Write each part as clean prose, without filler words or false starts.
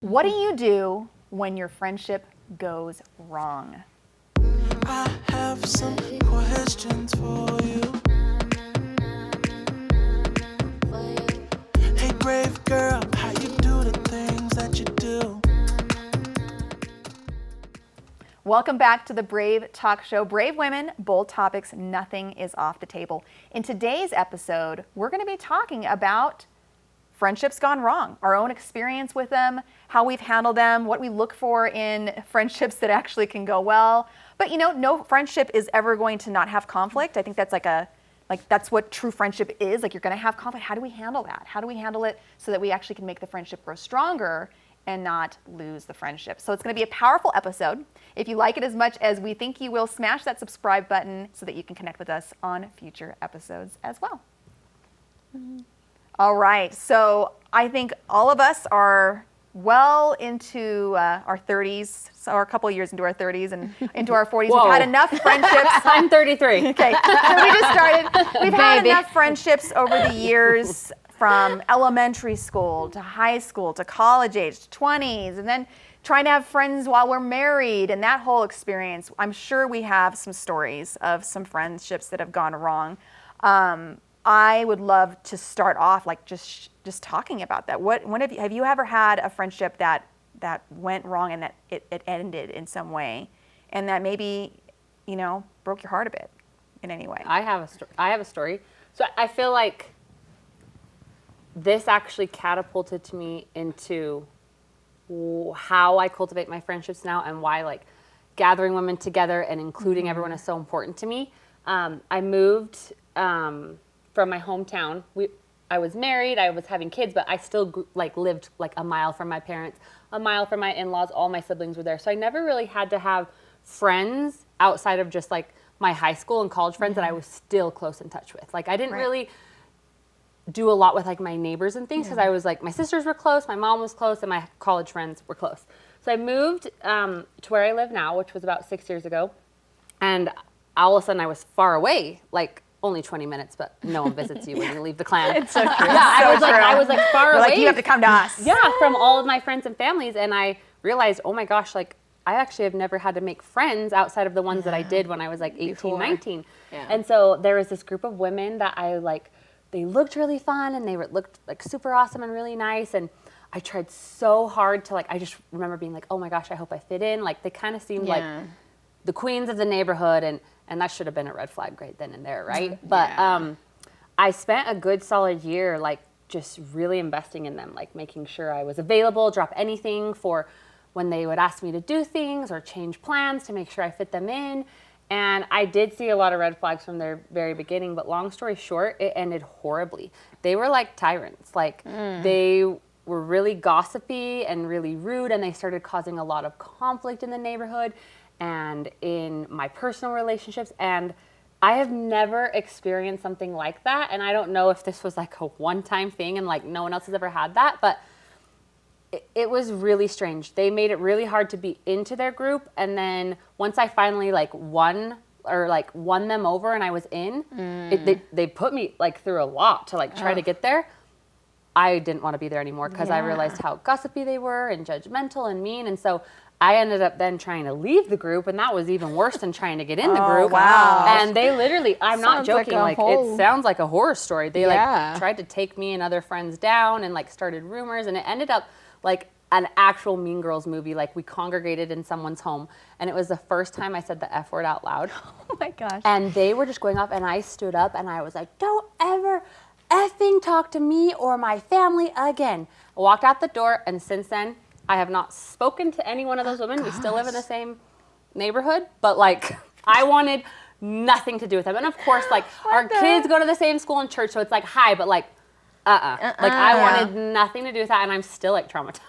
What do you do when your friendship goes wrong? I have some questions for you. Hey, brave girl, how you do the things that you do? Welcome back to the Brave Talk Show. Brave women, bold topics, nothing is off the table. In today's episode, we're going to be talking about friendships gone wrong, our own experience with them, how we've handled them, what we look for in friendships that actually can go well. But you know, no friendship is ever going to not have conflict. I think that's that's what true friendship is. Like, you're going to have conflict. How do we handle that? How do we handle it so that we actually can make the friendship grow stronger and not lose the friendship? So it's going to be a powerful episode. If you like it as much as we think you will, smash that subscribe button so that you can connect with us on future episodes as well. All right, so I think all of us are well into our 30s, so we're a couple of years into our 30s and into our 40s. Whoa. We've had enough friendships. I'm 33. Okay, so we just started. We've had enough friendships over the years, from elementary school to high school to college age to 20s, and then trying to have friends while we're married, and that whole experience. I'm sure we have some stories of some friendships that have gone wrong. I would love to start off like just talking about that. When have you ever had a friendship that went wrong and that it ended in some way, and that maybe, you know, broke your heart a bit in any way? I have a story. So I feel like this actually catapulted me into how I cultivate my friendships now, and why like gathering women together and including everyone is so important to me. I moved from my hometown. I was married, I was having kids, but I still lived like a mile from my parents, a mile from my in-laws. All my siblings were there. So I never really had to have friends outside of just like my high school and college friends that I was still close in touch with. Like, I didn't really do a lot with like my neighbors and things, because I was like, my sisters were close, my mom was close, and my college friends were close. So I moved to where I live now, which was about 6 years ago. And all of a sudden I was far away, like only 20 minutes, but no one visits you when you leave the clan. It's so true. Yeah, I was like far away. Like, you have to come to us. Yeah, from all of my friends and families. And I realized, oh my gosh, like I actually have never had to make friends outside of the ones that I did when I was like 18, 19. Yeah. And so there was this group of women that I like, they looked really fun and they looked like super awesome and really nice. And I tried so hard to I just remember being like, oh my gosh, I hope I fit in. Like, they kind of seemed like the queens of the neighborhood, and that should have been a red flag right then and there, right? But I spent a good solid year like just really investing in them, like making sure I was available, drop anything for when they would ask me to do things or change plans to make sure I fit them in. And I did see a lot of red flags from their very beginning, but long story short, it ended horribly. They were like tyrants. Like, they were really gossipy and really rude, and they started causing a lot of conflict in the neighborhood and in my personal relationships. And I have never experienced something like that. And I don't know if this was like a one-time thing and like no one else has ever had that, but it was really strange. They made it really hard to be into their group. And then once I finally won them over and I was in, they put me like through a lot to like try to get there. I didn't want to be there anymore, because I realized how gossipy they were and judgmental and mean. And so I ended up then trying to leave the group, and that was even worse than trying to get in the group. Wow. And they literally, I'm not joking, it sounds like a horror story. They tried to take me and other friends down and started rumors, and it ended up like an actual Mean Girls movie. Like, we congregated in someone's home, and it was the first time I said the F word out loud. Oh my gosh. And they were just going off, and I stood up and I was like, don't ever effing talk to me or my family again. I walked out the door, and since then, I have not spoken to any one of those women. We still live in the same neighborhood, but I wanted nothing to do with them. And of course, our kids go to the same school and church, so it's hi, but I wanted nothing to do with that, and I'm still traumatized.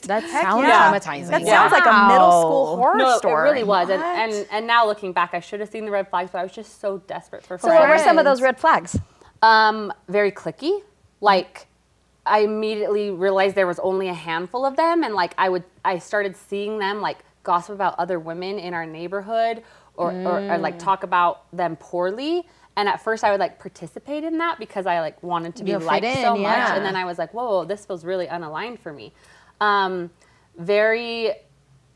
That sounds traumatizing. That sounds like a middle school horror story. No, it really was. And now looking back, I should have seen the red flags, but I was just so desperate for friends. So what were some of those red flags? Very cliquey. I immediately realized there was only a handful of them, and I started seeing them gossip about other women in our neighborhood or talk about them poorly. And at first I would participate in that because I wanted to be liked so much. And then I was like, whoa, this feels really unaligned for me. very,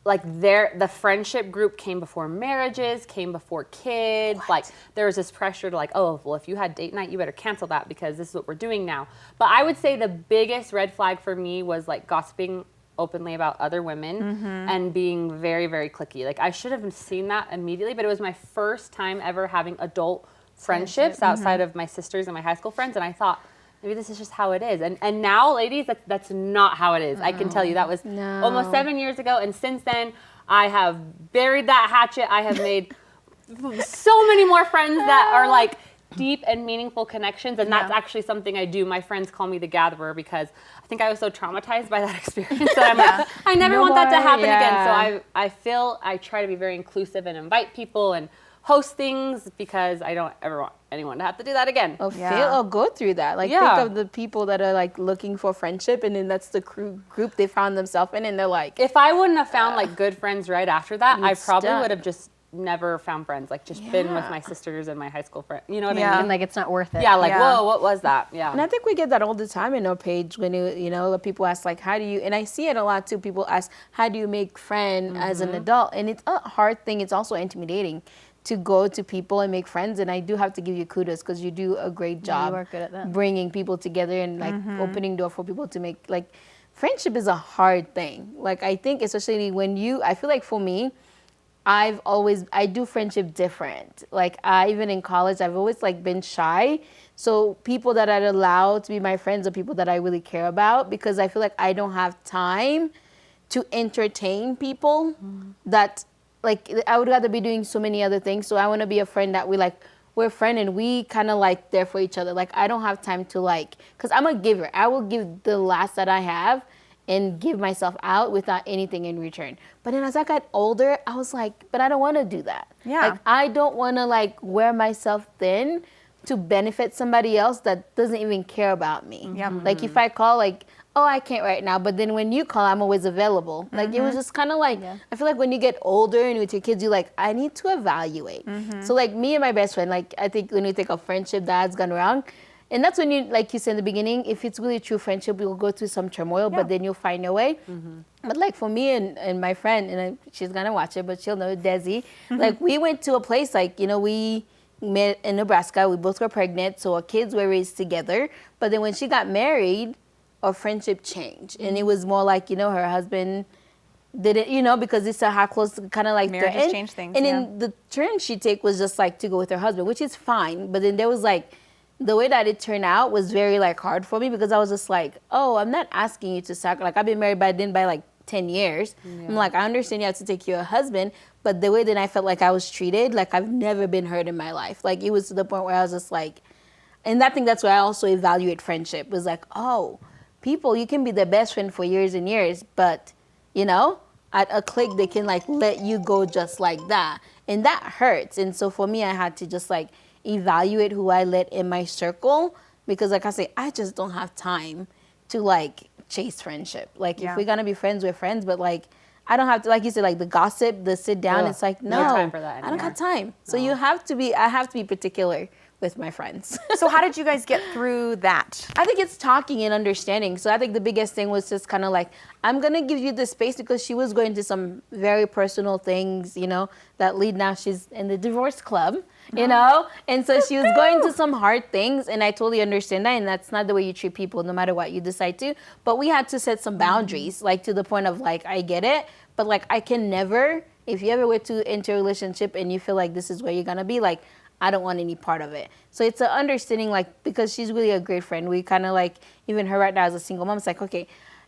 like the friendship group came before marriages, came before kids. Like there was this pressure to like, oh, well, if you had date night, you better cancel that because this is what we're doing now. But I would say the biggest red flag for me was like gossiping openly about other women and being very, very cliquey. Like I should have seen that immediately, but it was my first time ever having adult friendships outside of my sisters and my high school friends, and I thought, maybe this is just how it is. And now, ladies, that's not how it is. I can tell you that was almost 7 years ago. And since then, I have buried that hatchet. I have made so many more friends that are like deep and meaningful connections. And that's actually something I do. My friends call me the gatherer because I think I was so traumatized by that experience that I'm like, I never want that to happen again. So I try to be very inclusive and invite people and host things because I don't ever want anyone to have to do that again. Or feel or go through that. Like think of the people that are like looking for friendship, and then that's the group they found themselves in, and they're like, if I wouldn't have found like good friends right after that, I probably would have just never found friends, like just been with my sisters and my high school friends. You know what I mean? And like it's not worth it. Yeah, like whoa, what was that? Yeah. And I think we get that all the time in our page when you know people ask like, how do you? And I see it a lot too. People ask, how do you make friends as an adult? And it's a hard thing. It's also intimidating to go to people and make friends, and I do have to give you kudos because you do a great job. You are good at that. Bringing people together and like opening door for people to make like friendship is a hard thing. Like I think especially when I feel like for me, I do friendship different. Like even in college, I've always like been shy. So people that are allowed to be my friends are people that I really care about, because I feel like I don't have time to entertain people that. Like, I would rather be doing so many other things. So I want to be a friend that we're a friend and we kind of like there for each other. Like, I don't have time to like, because I'm a giver. I will give the last that I have and give myself out without anything in return. But then as I got older, I was like, but I don't want to do that. Yeah. Like, I don't want to like wear myself thin to benefit somebody else that doesn't even care about me. Yeah. Like, if I call like, oh, I can't right now, but then when you call, I'm always available. Like, it was just kind of like, I feel like when you get older and with your kids, you're like, I need to evaluate. So like me and my best friend, like I think when you think of friendship that has gone wrong, and that's when you, like you said in the beginning, if it's really true friendship, you'll go through some turmoil, but then you'll find your way. But like for me and my friend, and she's gonna watch it, but she'll know, Desi, like we went to a place, like, you know, we met in Nebraska, we both were pregnant, so our kids were raised together. But then when she got married, our friendship changed, and it was more like, you know, her husband didn't, you know, because it's how close, kind of like marriages change things. And then the turn she take was just like to go with her husband, which is fine. But then there was like the way that it turned out was very like hard for me, because I was just like, oh, I'm not asking you to sacrifice. Like I've been married by like 10 years. I'm like, I understand you have to take care of your husband, but the way that I felt like I was treated, like I've never been hurt in my life. Like it was to the point where I was just like, and I think that's why I also evaluate friendship, was like, oh, people, you can be their best friend for years and years, but, you know, at a click, they can, like, let you go just like that. And that hurts. And so for me, I had to just, like, evaluate who I let in my circle, because, like I say, I just don't have time to, like, chase friendship. Like, if we're going to be friends, we're friends, but, like, I don't have to, like you said, like, the gossip, the sit down, it's like, no time for that I don't anymore. have time. So I have to be particular with my friends. So how did you guys get through that? I think it's talking and understanding. So I think the biggest thing was just kind of like, I'm going to give you the space, because she was going to some very personal things, you know, that lead, now she's in the divorce club, you know? And so she was going to some hard things, and I totally understand that. And that's not the way you treat people, no matter what you decide to. But we had to set some boundaries, like to the point of like, I get it, but like I can never, if you ever were to enter a relationship and you feel like this is where you're going to be, like, I don't want any part of it. So it's an understanding, like, because she's really a great friend. We kind of like, even her right now as a single mom, it's like, okay,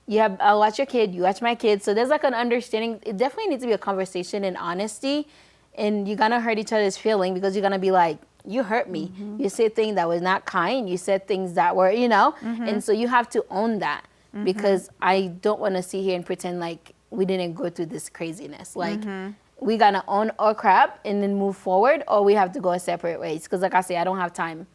I'll watch your kid, you watch my kid. So there's like an understanding. It definitely needs to be a conversation and honesty. And you're going to hurt each other's feeling, because you're going to be like, you hurt me. You said things that was not kind. You said things that were, you know. And so you have to own that, because I don't want to sit here and pretend like we didn't go through this craziness. Like, we gotta own our crap and then move forward, or we have to go a separate ways. Because like I say, I don't have time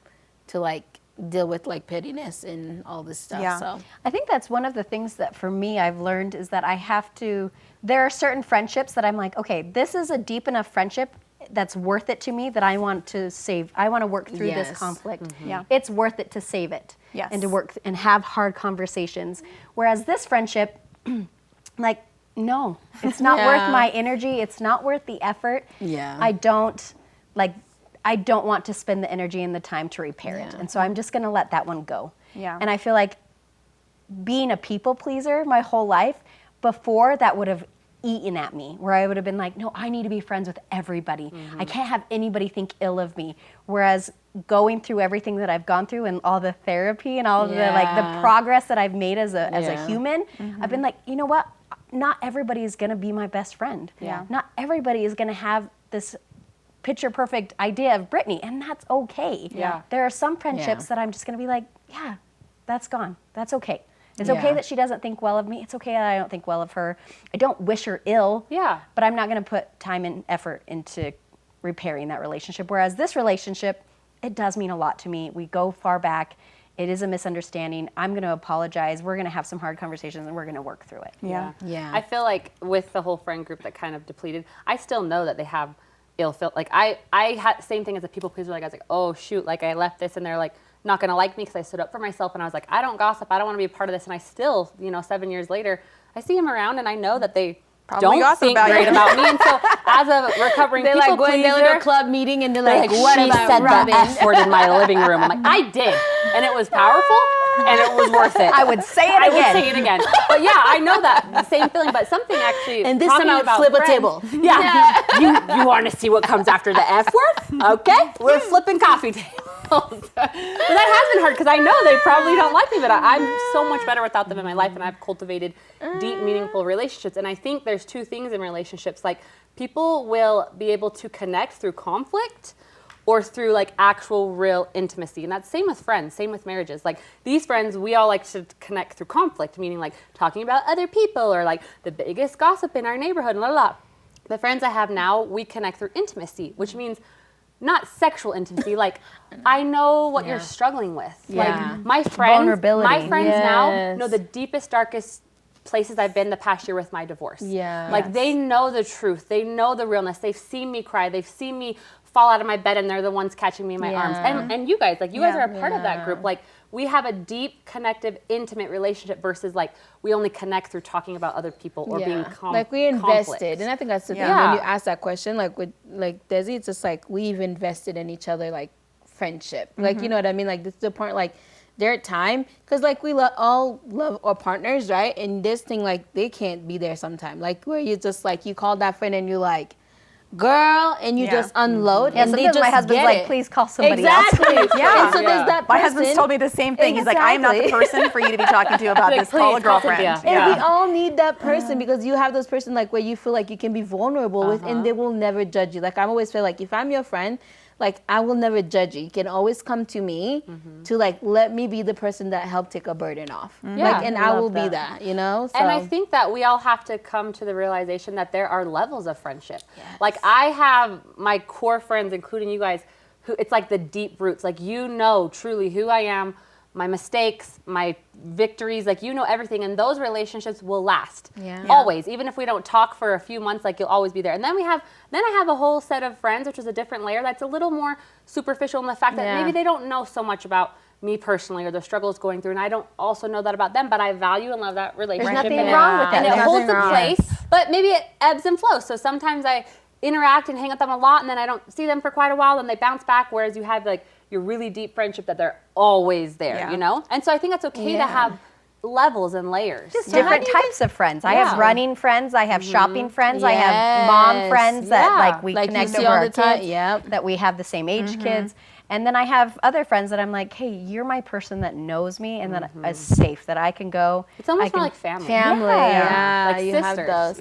to like deal with like pettiness and all this stuff. Yeah. So I think that's one of the things that for me I've learned is that I have to, there are certain friendships that I'm like, okay, this is a deep enough friendship that's worth it to me that I want to save. I want to work through this conflict. Yeah. It's worth it to save it. Yes. And to work and have hard conversations. Whereas this friendship, like, no, it's not worth my energy. It's not worth the effort. Yeah. I don't want to spend the energy and the time to repair it. And so I'm just going to let that one go. Yeah. And I feel like being a people pleaser my whole life, before that would have eaten at me, where I would have been like, no, I need to be friends with everybody. I can't have anybody think ill of me. Whereas going through everything that I've gone through and all the therapy and all of the progress that I've made as a human, I've been like, you know what? Not everybody is going to be my best friend. Yeah. Not everybody is going to have this picture perfect idea of Brittany, and that's okay. Yeah. There are some friendships that I'm just going to be like, yeah, that's gone. That's okay. It's okay that she doesn't think well of me. It's okay that I don't think well of her. I don't wish her ill. Yeah. But I'm not going to put time and effort into repairing that relationship. Whereas this relationship, it does mean a lot to me. We go far back. It is a misunderstanding. I'm going to apologize. We're going to have some hard conversations, and we're going to work through it. Yeah. Yeah. I feel like with the whole friend group that kind of depleted, I still know that they have ill feel. Like I had same thing as a people pleaser. Like I was like, oh shoot, like I left this and they're like not gonna like me because I stood up for myself, and I was like, I don't gossip. I don't want to be a part of this. And I still, 7 years later, I see them around and I know that they Probably don't gossip think about great you. about me. And so as a recovering They're people like going pleaser, to a club meeting and they're they're like, what she about said Robin? the F word in my living room. I'm like, I did. And it was powerful and it was worth it. I would say it I again. would say it again. But yeah, I know that same feeling, but something actually. And this talking time I would about flip a friends- table. Yeah. You want to see what comes after the F word? Okay. We're flipping coffee tables. But that has been hard because I know they probably don't like me, but I'm so much better without them in my life, and I've cultivated deep, meaningful relationships. And I think there's two things in relationships. Like, people will be able to connect through conflict or through like actual real intimacy. And that's same with friends, same with marriages. Like these friends, we all like to connect through conflict, meaning like talking about other people or like the biggest gossip in our neighborhood, blah, blah, blah. The friends I have now, we connect through intimacy, which means not sexual intimacy. Like, I know what you're struggling with. Yeah. Like my friends Vulnerability. now know the deepest, darkest places I've been the past year with my divorce. Yeah. Like they know the truth. They know the realness. They've seen me cry. They've seen me fall out of my bed and they're the ones catching me in my arms. And you guys, like you guys are a part of that group. Like we have a deep, connective, intimate relationship versus like we only connect through talking about other people or being like we invested. conflict. And I think that's the thing Yeah. when you ask that question, like with like Desi, it's just like we've invested in each other, like friendship. Like, you know what I mean? Like this is the point, like their time, because like we all love our partners, right? And this thing, like they can't be there sometime. Like where you just like, you call that friend and you're like, girl, and you just unload, Yeah, and they sometimes just my husband's get like, it. please call somebody Exactly. else. Yeah. And so there's that My person. husband's told me the same thing. He's like, I am not the Exactly. person for you to be talking to about Like, this. Call a please call girlfriend. Cynthia. And Yeah. we all need that person because you have those person like where you feel like you can be vulnerable with, and they will never judge you. Like I always feel like if I'm your friend, like I will never judge you. You can always come to me to like let me be the person that helped take a burden off. Like, and I will be that, you know. So. And I think that we all have to come to the realization that there are levels of friendship. Like I have my core friends, including you guys, who it's like the deep roots. Like you know truly who I am, my mistakes, my victories, like you know everything, and those relationships will last. Always. Even if we don't talk for a few months, like you'll always be there. And then I have a whole set of friends, which is a different layer that's a little more superficial in the fact that maybe they don't know so much about me personally or the struggles going through, and I don't also know that about them, but I value and love that relationship. nothing and wrong with that. And it There's holds nothing a wrong. place, but maybe it ebbs and flows. So sometimes I interact and hang with them a lot, and then I don't see them for quite a while, and they bounce back, whereas you have like your really deep friendship that they're always there, you know? And so I think it's okay to have levels and layers. Just different types of friends. I have running friends. I have shopping friends. I have Yes. mom friends that like we Like you connect see over all our the time. kids. Yep. That we have the same age kids. And then I have other friends that I'm like, hey, you're my person that knows me and that is safe, that I can go. It's almost I can more like family. Family, Like you sisters. have those.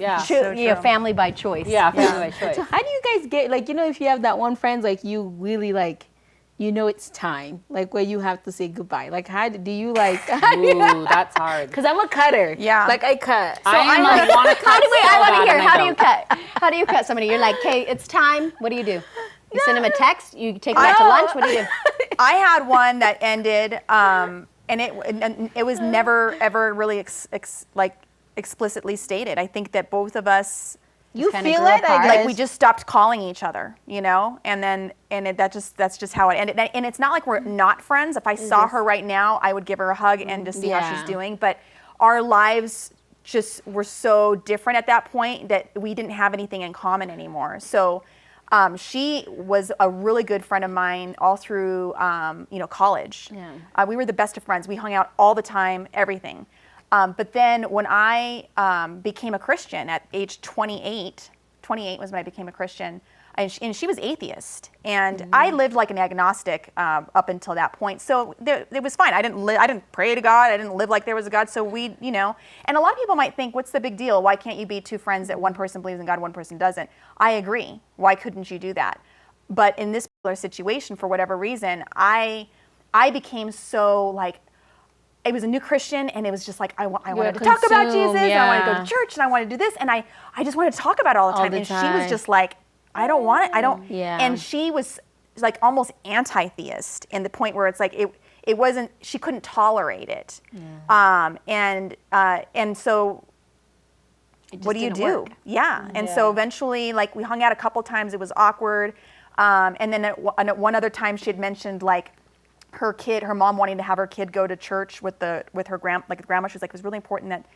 Yeah. family by choice. Yeah, family by choice. So how do you guys get, like, you know, if you have that one friend, like you really like, you know, it's time, like where you have to say goodbye. Like, how do you like? Ooh, that's hard. Because I'm a cutter. Yeah. Like I cut. I am a wanna cut so I want bad to hear, and I how do you don't. cut? How do you cut somebody? You're like, okay, it's time. What do? You send them a text? You take them out to lunch? What do you do? I had one that ended, and it was never ever really explicitly stated. I think that both of us, You kinda feel grew it, apart. I guess. like we just stopped calling each other, you know, that's just how it ended. And it's not like we're not friends. If I saw her right now, I would give her a hug and just see how she's doing. But our lives just were so different at that point that we didn't have anything in common anymore. So she was a really good friend of mine all through, college. Yeah. We were the best of friends. We hung out all the time, everything. But then when I became a Christian at age 28 was when I became a Christian, and she was atheist, and I lived like an agnostic up until that point. So it was fine. I didn't pray to God. I didn't live like there was a God. So and a lot of people might think, what's the big deal? Why can't you be two friends that one person believes in God, one person doesn't? I agree. Why couldn't you do that? But in this particular situation, for whatever reason, I became so like, it was a new Christian, and it was just like I wanted to talk about Jesus, and I wanted to go to church, and I wanted to do this, and I just wanted to talk about it all the time. And she was just like, I don't want it. I don't. Yeah. And she was like almost anti-theist in the point where it's like it wasn't. She couldn't tolerate it. Yeah. And so. What do you do? Work. Yeah. And so eventually, like, we hung out a couple times. It was awkward. And then at one other time, she had mentioned like her mom wanting to have her kid go to church with her grandma. She was like, it was really important that,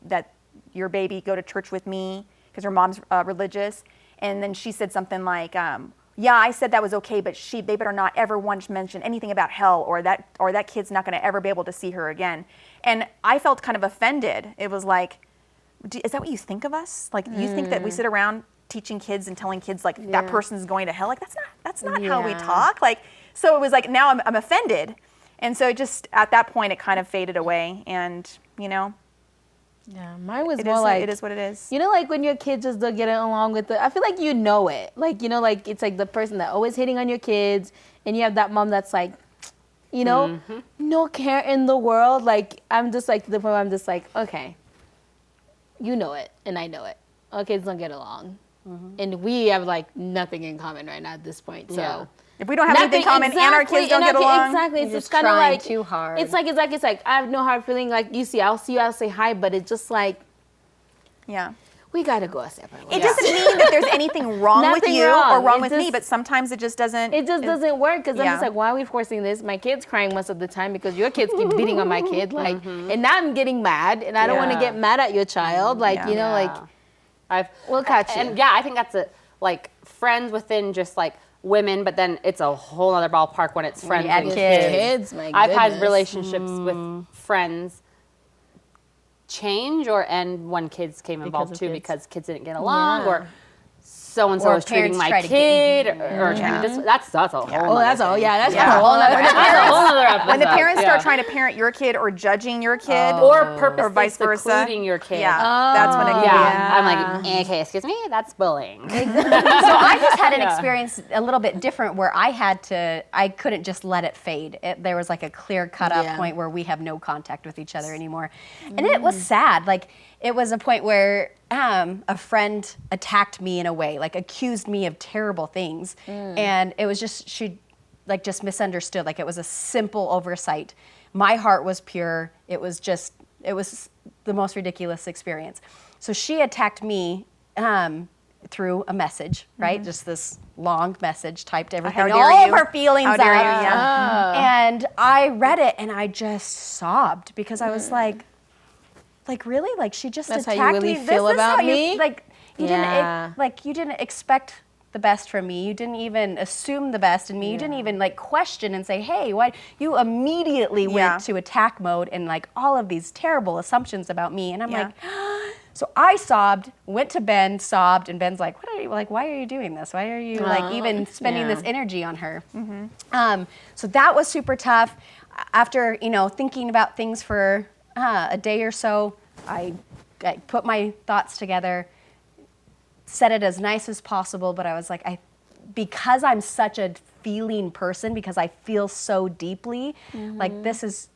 that your baby go to church with me, because her mom's religious. And then she said something like, yeah, I said that was okay, but they better not ever once mention anything about hell, or that kid's not going to ever be able to see her again. And I felt kind of offended. It was like, is that what you think of us? Like, you think that we sit around teaching kids and telling kids like that person's going to hell? Like, that's not how we talk. Like, so it was like, now I'm offended. And so just at that point it kind of faded away, and yeah, mine was more like, it is what it is. Like when your kids just don't get along with it. I feel like it. Like, like it's like the person that always hitting on your kids, and you have that mom that's like, no care in the world. Like, I'm just like, to the point where I'm just like, okay, you know it, and I know it. Our kids don't get along. And we have like nothing in common right now at this point. So if we don't have anything in common, and our kids don't get along, exactly, it's just kind of like too hard. It's like I have no hard feeling. Like, I'll see you, I'll say hi, but it's just like, we gotta go a separate way. It doesn't mean that there's anything wrong with you or wrong with me, but sometimes it just doesn't. It just doesn't work, because I'm just like, why are we forcing this? My kid's crying most of the time because your kids keep beating on my kid, like, and now I'm getting mad, and I don't want to get mad at your child, like, like. We'll catch you. And I think that's like friends within just like women, but then it's a whole other ballpark when it's friends and kids. I've had relationships with friends change or end when kids came involved too, because kids didn't get along, or so-and-so was treating my kid, or trying to that's a whole that's a whole other episode. When the parents start trying to parent your kid or judging your kid, or purposely or vice versa, secluding your kid. That's when it can be. I'm like, okay, excuse me, that's bullying. So I just had an experience a little bit different, where I couldn't just let it fade. There was like a clear cutoff point where we have no contact with each other anymore. And it was sad. Like, it was a point where a friend attacked me in a way, like accused me of terrible things. And it was just, she like just misunderstood. Like, it was a simple oversight. My heart was pure. It was the most ridiculous experience. So she attacked me through a message, right? Just this long message, typed everything, all of her feelings out. And I read it, and I just sobbed, because I was like, really? Like, she just That's attacked how you really me? feel about me? You didn't expect the best from me. You didn't even assume the best in me. You didn't even like question and say, hey, why? You immediately went to attack mode and like all of these terrible assumptions about me. And I'm like, so I sobbed, went to Ben, sobbed, and Ben's like, why are you doing this? Why are you like even spending this energy on her? So that was super tough. After, thinking about things for a day or so, I put my thoughts together, said it as nice as possible, but I was like, because I'm such a feeling person, because I feel so deeply, like, this has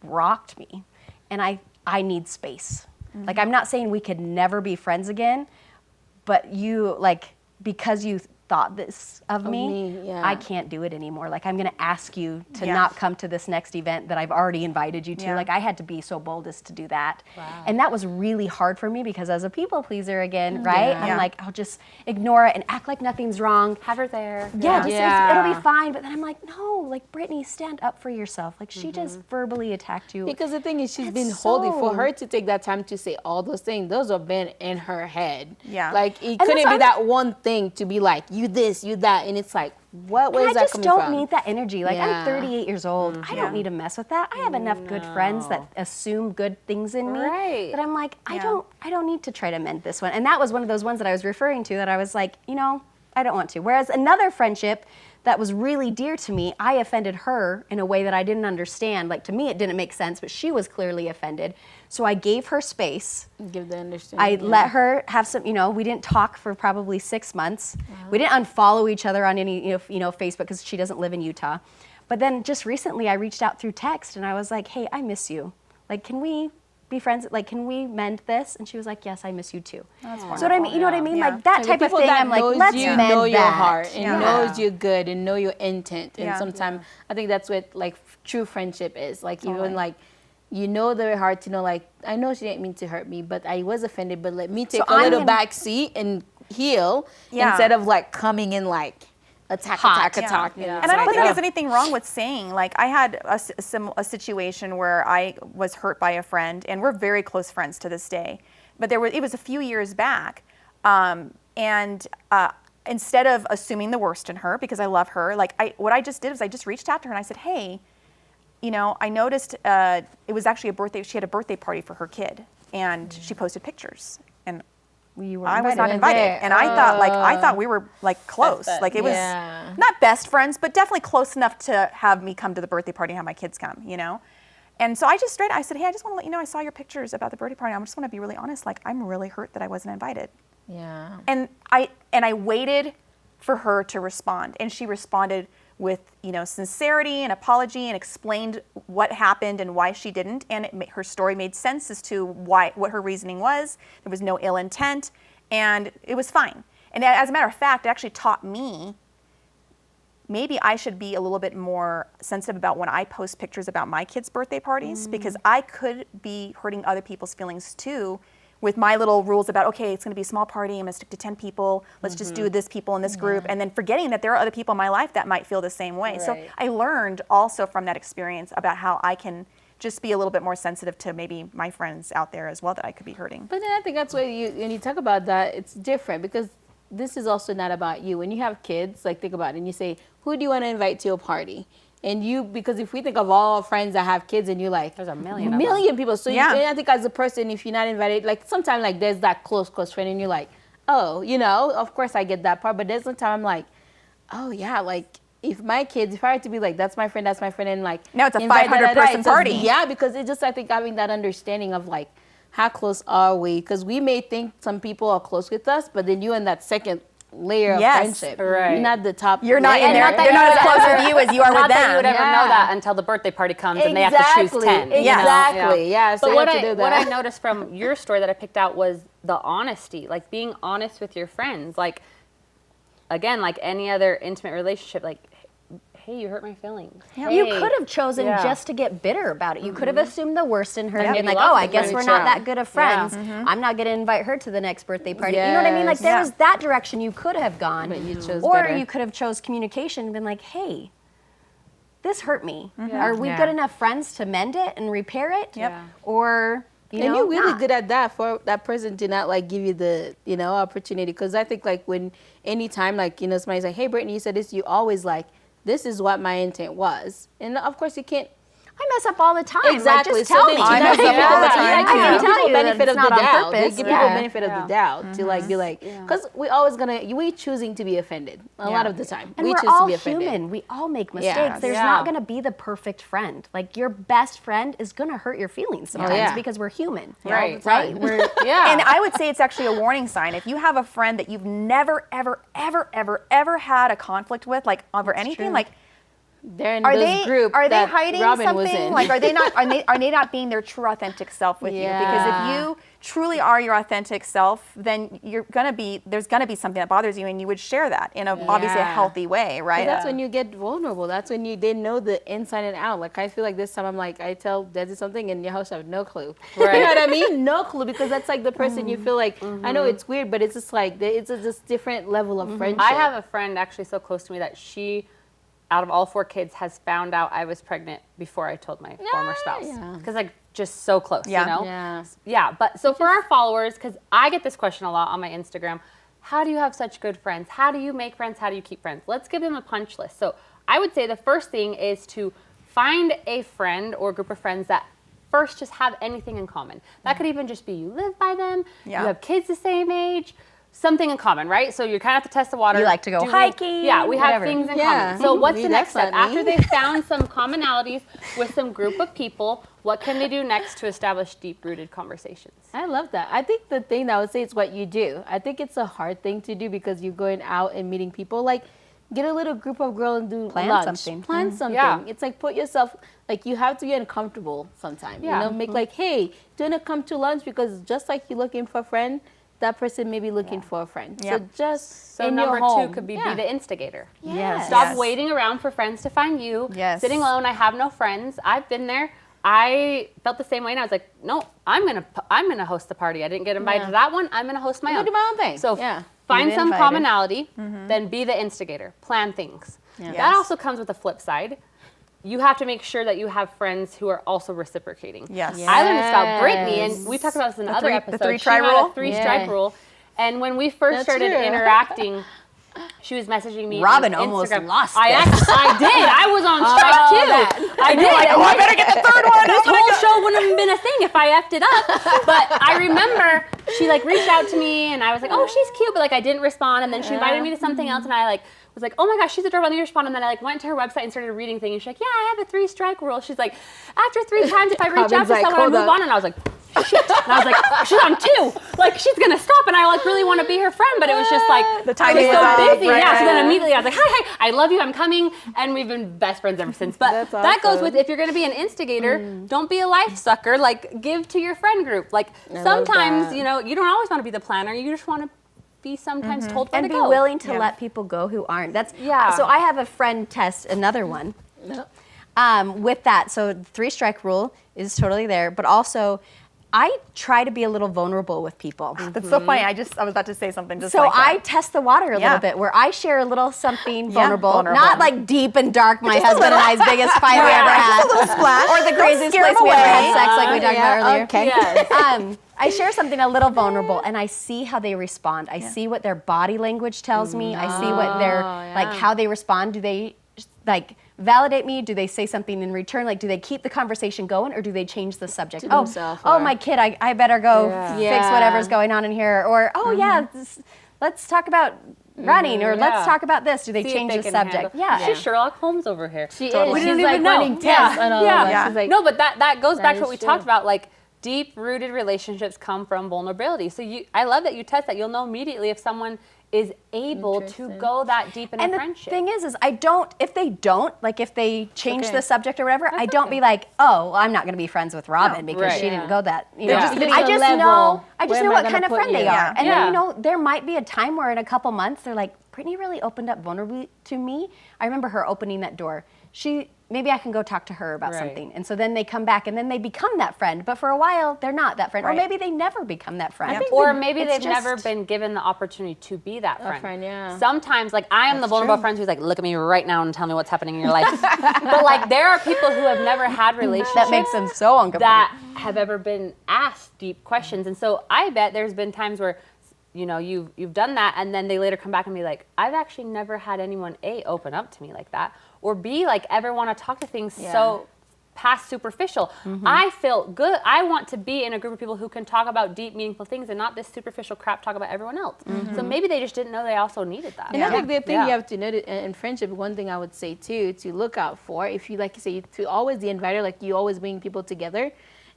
rocked me, and I need space. Like, I'm not saying we could never be friends again, but because you thought this of me, yeah. I can't do it anymore. Like, I'm going to ask you to Yeah. not come to this next event that I've already invited you to. Yeah. Like, I had to be so bold as to do that. And that was really hard for me because as a people pleaser again, right? Yeah. I'm like, I'll just ignore it and act like nothing's wrong. Have her there. Yeah, just Yeah. it'll be fine. But then I'm like, no, like, Brittany, stand up for yourself. Like, she just verbally attacked you. Because the thing is, she's It's been holding, for so- her to take that time to say all those things, those have been in her head. Yeah. Like, it that's couldn't what be I'm- that one thing to be like, you this, you that. And it's like, where And is I that just coming don't from? need that energy. Like, Yeah. I'm 38 years old. I Yeah. don't need to mess with that. I have enough good friends that assume good things in me Right. that I'm like, Yeah. I don't need to try to mend this one. And that was one of those ones that I was referring to that I was like, I don't want to. Whereas another friendship that was really dear to me, I offended her in a way that I didn't understand. Like, to me, it didn't make sense, but she was clearly offended. So I gave her space. Give the understanding. I let her have some, we didn't talk for probably 6 months. We didn't unfollow each other on any, Facebook because she doesn't live in Utah. But then just recently I reached out through text and I was like, hey, I miss you. Like, can we be friends? Like, can we mend this? And she was like, yes, I miss you too. That's So what I mean, you know what I mean? Yeah. Like that And type the of people thing, that I'm like, knows let's you, mend know that. your heart and Yeah. knows you're good and know your intent. And Yeah. sometimes I think that's what like true friendship is. Like Totally. even like, you know their heart to know like, I know she didn't mean to hurt me, but I was offended, but let me take a I'm little gonna- back seat and heal Yeah. instead of like coming in like attack. Yeah. You know? And I don't It's think like, there's anything wrong with saying, like, I had a situation where I was hurt by a friend, and we're very close friends to this day. But it was a few years back, and instead of assuming the worst in her, because I love her, what I just did was I just reached out to her and I said, hey, I noticed it was actually a birthday. She had a birthday party for her kid, and she posted pictures, and You were I was not invited. invited, and I thought we were like close, like it was Yeah. not best friends, but definitely close enough to have me come to the birthday party and have my kids come, And so I said, hey, I just want to let you know I saw your pictures about the birthday party. I just want to be really honest, like I'm really hurt that I wasn't invited. yeah. And I waited for her to respond, and she responded with sincerity and apology and explained what happened and why she didn't, and her story made sense as to what her reasoning was. There was no ill intent, and it was fine. And as a matter of fact, it actually taught me maybe I should be a little bit more sensitive about when I post pictures about my kids' birthday parties, because I could be hurting other people's feelings too with my little rules about, okay, it's going to be a small party, I'm going to stick to 10 people, let's just do this people in this group, and then forgetting that there are other people in my life that might feel the same way. So Right. I learned also from that experience about how I can just be a little bit more sensitive to maybe my friends out there as well that I could be hurting. But then I think that's why when you talk about that, it's different because this is also not about you. When you have kids, like think about it and you say, who do you want to invite to a party? And because if we think of all friends that have kids and you're like, There's a million of them. people. So Yeah. and I think as a person, if you're not invited, like sometimes like there's that close friend and you're like, oh, of course I get that part. But there's some time I'm like, oh yeah, like if I had to be like, that's my friend and like. Now it's a invite 500-person it's just- party. Yeah, because it's just, I think having that understanding of like, how close are we? Because we may think some people are close with us, but then you're in that second layer Yes. of friendship. Right. You're not the top You're not layer. in there. They're not as close with you as you are Not with that you them. would ever Yeah. know that until the birthday party comes and they have to choose 10. Exactly. you know? Exactly. Yeah. So But you what have to do what I that. noticed from your story that I picked out was the honesty, like being honest with your friends. Like, again, like any other intimate relationship, like, hey, you hurt my feelings. You Hey. could have chosen Yeah. just to get bitter about it. You could have assumed the worst in her and been maybe like, lost oh, the I guess we're friendship. not that good of friends. Yeah. I'm not going to invite her to the next birthday party. You know what I mean? Like, there Yes. was that direction you could have gone. But you chose or bitter. you could have chose communication and been like, hey, this hurt me. Are we Yeah. good enough friends to mend it and repair it? Yep. Yeah. Or, And you're really not. good at that for that person to not like give you the opportunity. Because I think like when anytime like somebody's like, hey Brittany, you said this, you always like, this is what my intent was, and of course you can't. I mess up all the time. Exactly. Like, just So tell then me. you I mess give up people all the the time, I too. can Tell tell you you that benefit it's of the not on doubt. They purpose. give Yeah. people benefit of Yeah. the doubt to like be like, because we always we choosing to be offended a lot of the time. And we we're choose all to be offended. human. We all make mistakes. Yes. There's Yeah. not going to be the perfect friend. Like your best friend is going to hurt your feelings sometimes yeah. because we're human. Right. Right? We're, Yeah. And I would say it's actually a warning sign. If you have a friend that you've never, ever, ever, ever, ever had a conflict with, like over anything, true. like They're in are this they group are they that hiding Robin was something? in. Like are they not not being their true authentic self with you? Because if Yeah. you truly are your authentic self, then there's gonna be something that bothers you, and you would share that in obviously a healthy way, right? That's when you get vulnerable. That's when they know the inside and out. Like I feel like this time I'm like, I tell Desi something and your host have no clue. Right. You know what I mean? No clue, because that's like the person you feel like, I know it's weird, but it's just like, it's a just different level of friendship. I have a friend actually so close to me that she, out of all 4 kids, has found out I was pregnant before I told my former spouse. Because like just so close, you know? Yeah. But so for our followers, because I get this question a lot on my Instagram, how do you have such good friends? How do you make friends? How do you keep friends? Let's give them a punch list. So I would say the first thing is to find a friend or group of friends that first just have anything in common. That could even just be you live by them, you have kids the same age, something in common, right? So you kind of have to test the water. You like to go hiking. We have whatever. things in common. So what's the next step? After they've found some commonalities with some group of people, what can they do next to establish deep-rooted conversations? I love that. I think the thing that I would say is what you do. I think it's a hard thing to do because you're going out and meeting people. Like, get a little group of girls and do Plan lunch. something. Plan something. Yeah. It's like put yourself, like you have to be uncomfortable sometimes. Yeah. You know, make like, hey, do you want to come to lunch? Because just like you're looking for a friend, that person may be looking for a friend. Yep. So just So in number your home. 2 could be the instigator. Yes. Stop waiting around for friends to find you. Yes. Sitting alone, I have no friends. I've been there. I felt the same way, and I was like, no, I'm gonna host the party. I didn't get invited to that one. I'm gonna host my own. do my own thing. So Yeah. find Be some invited. commonality, then be the instigator. Plan things. Yes. That also comes with the flip side. You have to make sure that you have friends who are also reciprocating. Yes. I learned this about Brittany, and we talked about this in other episodes. the 3 She try had rule? a 3-stripe rule. And when we first started interacting, she was messaging me. Robin on almost Instagram. lost I did. I was on strike too. I did. Like, oh, I better get the 3rd one. This whole show wouldn't have been a thing if I effed it up. But I remember she like reached out to me, and I was like, oh, she's cute, but like I didn't respond. And then she invited me to something else, and I like was like, oh my gosh, she's adorable. Let me respond. And then I like went to her website and started reading things. And she's like, yeah, I have a 3-strike rule. She's like, after 3 times, if I reach out to like, someone, I hold move up. on. And I was like, shit. And I was like, she's on 2. Like she's gonna stop. And I like really want to be her friend, but it was just like The timing I was was so off, busy. right, Yeah. So right. then immediately I was like, hi, I love you. I'm coming. And we've been best friends ever since. But that goes with if you're gonna be an instigator, don't be a life sucker. Like give to your friend group. Like sometimes you know you don't always want to be the planner. You just want to be sometimes told where And to be go. willing to let people go who aren't. That's Yeah. So I have a friend test another one. With that, so 3-strike rule is totally there, but also I try to be a little vulnerable with people. That's so funny. I was about to say something just So like that. I test the water a Yeah. little bit, where I share a little something vulnerable, vulnerable. not like deep and dark. My husband and I's biggest fight we ever had, Just a little splash. or the Don't craziest scare place them we ever had away. sex, like we talked about earlier. Okay. Yes. I share something a little vulnerable, and I see how they respond. I see what their body language tells me. I see what their like how they respond. Do they like validate me? Do they say something in return? Like, do they keep the conversation going, or do they change the subject? To Oh, themselves, oh, or- my kid, I better go fix Yeah. whatever's going on in here. Or let's talk about running, or let's talk about this. Do they See if change they the can subject? handle- She's Sherlock Holmes over here. She Totally. is. We She's didn't like even know. running tests and all that. Yeah. She's like, no, but that goes back to what is we true. talked about. Like deep-rooted relationships come from vulnerability. So I love that you test that. You'll know immediately if someone is able to go that deep in And a the friendship. thing is if they change okay. the subject or whatever, I don't be like, oh, well, I'm not going to be friends with Robin because right. she didn't go that. You They're know, just giving I you a just level. know Where am I what gonna kind of put friend you? they are. Yeah. And Yeah. then, you know, there might be a time where in a couple months they're like, Brittany really opened up vulnerably to me. I remember her opening that door. Maybe I can go talk to her about Right. something. And so then they come back and then they become that friend. But for a while, they're not that friend. Or Right. maybe they never become that friend. Or maybe it's they've never just- been given the opportunity to be that friend. friend, yeah. Sometimes, like, I am the vulnerable friend who's like, look at me right now and tell me what's happening in your life. But, like, there are people who have never had relationships That makes them so uncomfortable. that have ever been asked deep questions. And so I bet there's been times where, you know, you've done that, and then they later come back and be like, I've actually never had anyone, A, open up to me like that, or B, like, ever want to talk to things so past superficial. I feel good. I want to be in a group of people who can talk about deep, meaningful things and not this superficial crap talk about everyone else. So maybe they just didn't know they also needed that. And I think the thing you have to notice in friendship, one thing I would say too, to look out for, if you, like you say, to always the inviter, like you always bring people together,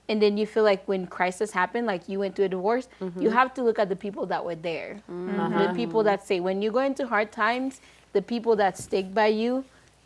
and then you feel like when crisis happened, like you went through a divorce, you have to look at the people that were there. The people that say, when you go into hard times, the people that stick by you,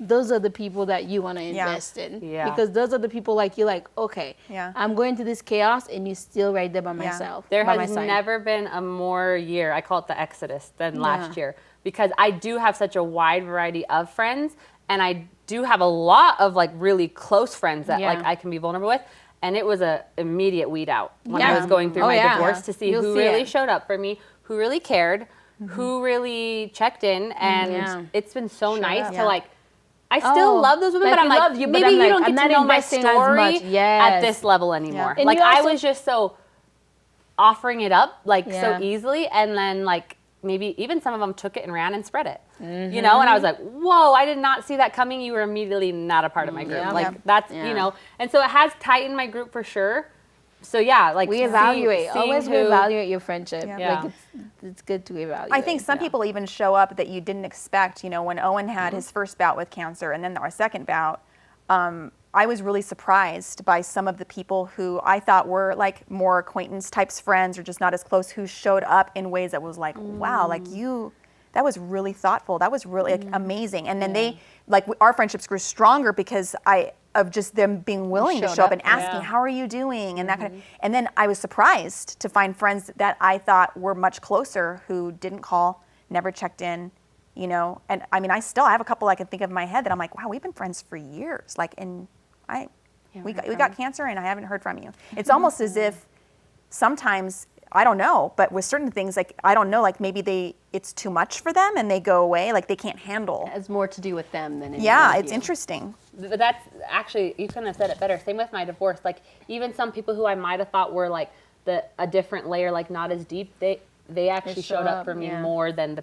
those are the people that you want to Yeah. invest in. Yeah. Because those are the people like you're like, okay, Yeah. I'm going to this chaos and you're still right there by myself. There by my has side. never been a more year, I call it the Exodus, than last year. Because I do have such a wide variety of friends, and I do have a lot of like really close friends that like I can be vulnerable with. And it was a immediate weed out when I was going through my divorce to see who really showed up for me, who really cared, who really checked in, and it's been so nice to like. I still love those women, like, but I'm we like, love you, but maybe I'm you like, don't I'm get not to know my investing as story much. at Yes. this level anymore. And Like you I also- was just so offering it up like so easily, and then like maybe even some of them took it and ran and spread it, you know, and I was like, whoa, I did not see that coming. You were immediately not a part of my group. Like that's, you know, and so it has tightened my group for sure. So yeah, like We evaluate. seeing Always who- evaluate your friendship. Yeah. Like it's good to evaluate. I think some people even show up that you didn't expect. You know, when Owen had his first bout with cancer and then our second bout, I was really surprised by some of the people who I thought were like more acquaintance types friends or just not as close, who showed up in ways that was like, wow, like that was really thoughtful. That was really like, amazing. And then they, like our friendships grew stronger because of just them being willing to show up and asking, how are you doing? And that kind of, and then I was surprised to find friends that I thought were much closer who didn't call, never checked in, you know. And I mean, I have a couple I can think of in my head that I'm like, wow, we've been friends for years. Like, and we got cancer and I haven't heard from you. It's almost as if sometimes, I don't know, but with certain things, like, I don't know, like maybe it's too much for them and they go away, like they can't handle. It has more to do with them than anything Yeah, with it's you. interesting. But that's actually, you couldn't have said it better. Same with my divorce. Like even some people who I might have thought were like a different layer, like not as deep, they actually showed up for me more than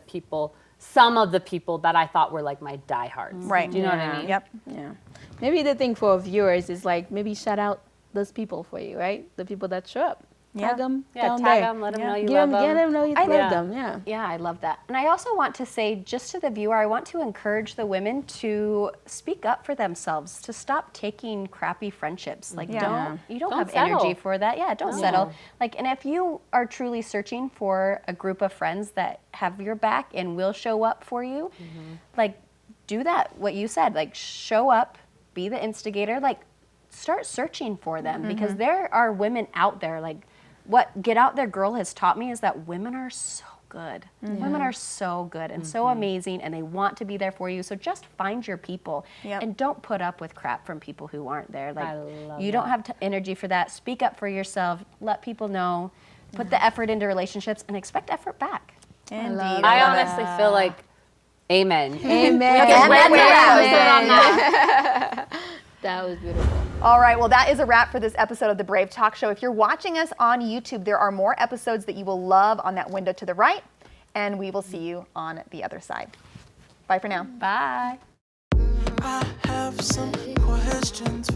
some of the people that I thought were like my diehards. Right. Do you know what I mean? Yep. Yeah. Maybe the thing for viewers is like maybe shout out those people for you, right? The people that show up. Tag them. Yeah, down tag there. them, let them know you Get love them know you love them. Yeah. Yeah, I love that. And I also want to say, just to the viewer, I want to encourage the women to speak up for themselves, to stop taking crappy friendships. Like, you don't have settle. energy for that. Yeah, don't settle. Like, and if you are truly searching for a group of friends that have your back and will show up for you, like, do that, what you said, like, show up, be the instigator, like, start searching for them because there are women out there, like, what Get Out There Girl has taught me is that women are so good. Women are so good and so amazing, and they want to be there for you. So just find your people and don't put up with crap from people who aren't there. Like, you don't have energy for that. Speak up for yourself. Let people know. Put the effort into relationships and expect effort back. Indeed. I honestly feel like, amen. Amen. That was beautiful. All right, well, that is a wrap for this episode of the Brave Talk Show. If you're watching us on YouTube, there are more episodes that you will love on that window to the right, and we will see you on the other side. Bye for now. Bye. I have some questions